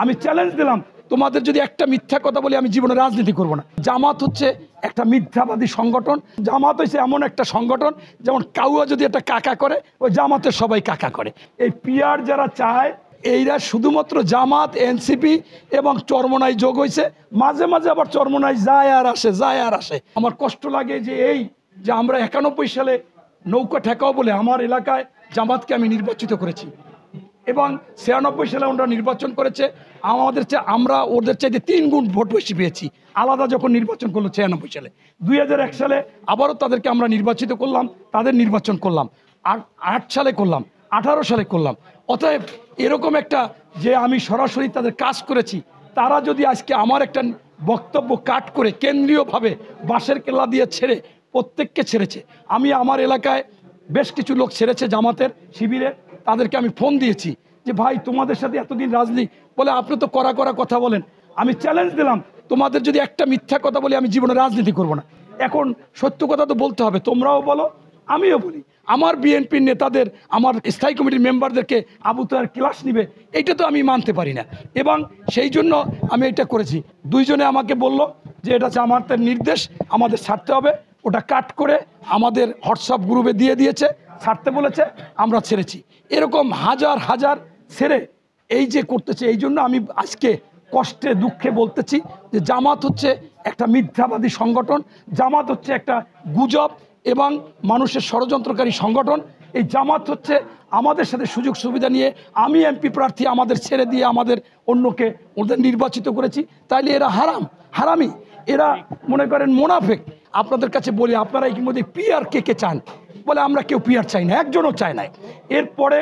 আমি চ্যালেঞ্জ দিলাম, তোমাদের যদি একটা মিথ্যা কথা বলি আমি জীবনে রাজনীতি করব না। জামাত হচ্ছে একটা মিথ্যাবাদী সংগঠন। জামাত হচ্ছে এমন একটা সংগঠন যেমন কাউয়া যদি একটা কাকা করে, ওই জামাতের সবাই কাকা করে। এই পিআর যারা চায় এইরা শুধুমাত্র জামাত, এনসিপি এবং চরমনায় যোগ হয়েছে। মাঝে মাঝে আবার চরমনায় যায় আর আসে। আমার কষ্ট লাগে যে এই যে আমরা 91 সালে নৌকা ঠেকাও বলে আমার এলাকায় জামাতকে আমি নির্বাচিত করেছি এবং 96 সালে ওরা নির্বাচন করেছে আমরা ওদের চাইতে 3 গুণ ভোট বেশি পেয়েছি। আলাদা যখন নির্বাচন করলো 96 সালে, 2001 সালে আবারও তাদেরকে আমরা নির্বাচিত করলাম, তাদের নির্বাচন করলাম, 8 সালে করলাম, 18 সালে করলাম। অতএব এরকম একটা যে আমি সরাসরি তাদের কাজ করেছি, তারা যদি আজকে আমার একটা বক্তব্য কাট করে কেন্দ্রীয়ভাবে বাঁশের কেল্লা দিয়ে ছেড়ে প্রত্যেককে ছেড়েছে। আমি আমার এলাকায় বেশ কিছু লোক ছেড়েছে জামাতের শিবিরে, তাদেরকে আমি ফোন দিয়েছি যে ভাই তোমাদের সাথে এতদিন রাজনীতি বলে আপনি তো করা কথা বলেন। আমি চ্যালেঞ্জ দিলাম, তোমাদের যদি একটা মিথ্যা কথা বলি আমি জীবনে রাজনীতি করব না। এখন সত্য কথা তো বলতে হবে, তোমরাও বলো আমিও বলি। আমার বিএনপির নেতাদের, আমার স্থায়ী কমিটির মেম্বারদেরকে আবু তাহের ক্লাস নিবে, এইটা তো আমি মানতে পারি না এবং সেই জন্য আমি এটা করেছি। দুইজনে আমাকে বলল যে এটা জামাতের নির্দেশ, আমাদের ছাড়তে হবে। ওটা কাট করে আমাদের হোয়াটসঅ্যাপ গ্রুপে দিয়ে দিয়েছে, ছাড়তে বলেছে, আমরা ছেড়েছি। এরকম হাজার হাজার ছেড়ে এই যে করতেছে, এই জন্য আমি আজকে কষ্টে দুঃখে বলতেছি যে জামাত হচ্ছে একটা মিথ্যাবাদী সংগঠন, জামাত হচ্ছে একটা গুজব এবং মানুষের ষড়যন্ত্রকারী সংগঠন। এই জামাত হচ্ছে আমাদের সাথে সুযোগ সুবিধা নিয়ে, আমি এমপি প্রার্থী আমাদের ছেড়ে দিয়ে আমাদের অন্যকে ওদের নির্বাচিত করেছি, তাইলে এরা হারামি, এরা মনে করেন মোনাফেক। আপনাদের কাছে বলি, আপনারা ইতিমধ্যে পিআর কে চান? বলে আমরা কেউ পিআর চাই না, একজনও চায় না। এরপরে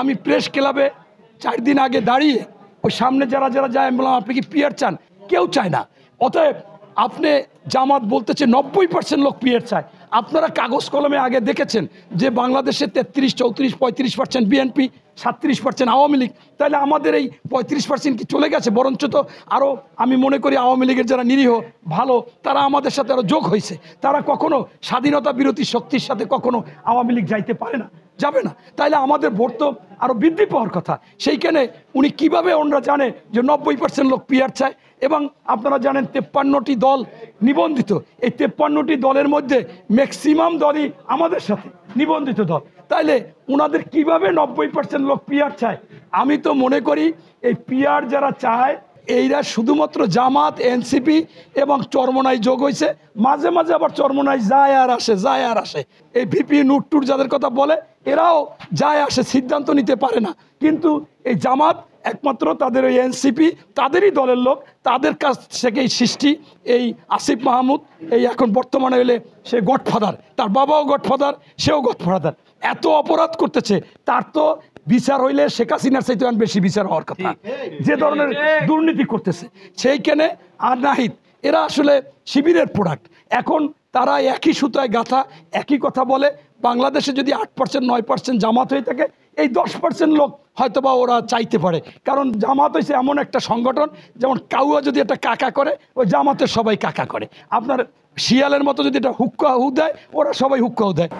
আমি প্রেস ক্লাবে 4 দিন আগে দাঁড়িয়ে ওই সামনে যারা যায় আমি বললাম আপনি কি পিআর চান? কেউ চায় না। অতএব আপনি জামাত বলতেছে 90% লোক পিআর চায়। আপনারা কাগজ কলমে আগে দেখেছেন যে বাংলাদেশে 33, 34, 35% বিএনপি, 37% আওয়ামী লীগ। তাহলে আমাদের এই 35% কি চলে গেছে? বরঞ্চ তো আরও আমি মনে করি আওয়ামী লীগের যারা নিরীহ ভালো তারা আমাদের সাথে আরও যোগ হয়েছে। তারা কখনো স্বাধীনতা বিরোধী শক্তির সাথে কখনো আওয়ামী লীগ যাইতে পারে না, যাবে না। তাইলে আমাদের ভোট তো আরও বৃদ্ধি পাওয়ার কথা। সেইখানে উনি কিভাবে ওনারা জানে যে 90% লোক পিআর চায়? এবং আপনারা জানেন 53টি দল নিবন্ধিত। এই 53টি দলের মধ্যে ম্যাক্সিমাম দলই আমাদের সাথে নিবন্ধিত দল। তাইলে ওনাদের কিভাবে 90% লোক পিআর চায়? আমি তো মনে করি এই পিআর যারা চায় এইরা শুধুমাত্র জামাত, এনসিপি এবং চরমনায় যোগ হয়েছে। মাঝে মাঝে আবার চরমনায় যায় আর আসে। এই ভিপি নুট্টুর যাদের কথা বলে, এরাও যায় আসে, সিদ্ধান্ত নিতে পারে না। কিন্তু এই জামাত একমাত্র তাদের ওই এনসিপি, তাদেরই দলের লোক, তাদের কাছ থেকেই সৃষ্টি। এই আসিফ মাহমুদ এই এখন বর্তমানে এলে সে গডফাদার, তার বাবাও গডফাদার, সেও গডফাদার। এত অপরাধ করতেছে, তার তো বিচার হইলে শেখ হাসিনার চাইতে বেশি বিচার হওয়ার কথা। যে ধরনের দুর্নীতি করতেছে সেইখানে। আর নাহিদ এরা আসলে শিবিরের প্রোডাক্ট। এখন তারা একই সুতায় গাঁথা, একই কথা বলে। বাংলাদেশে যদি 8%, 9% জামাত হয়ে থাকে, এই 10% লোক হয়তোবা ওরা চাইতে পারে। কারণ জামাত হয়েছে এমন একটা সংগঠন যেমন কাউয়া যদি একটা কাকা করে, ওই জামাতের সবাই কাকা করে। আপনার শিয়ালের মতো যদি এটা হুক্কা হু দেয়, ওরা সবাই হুক্কাও দেয়।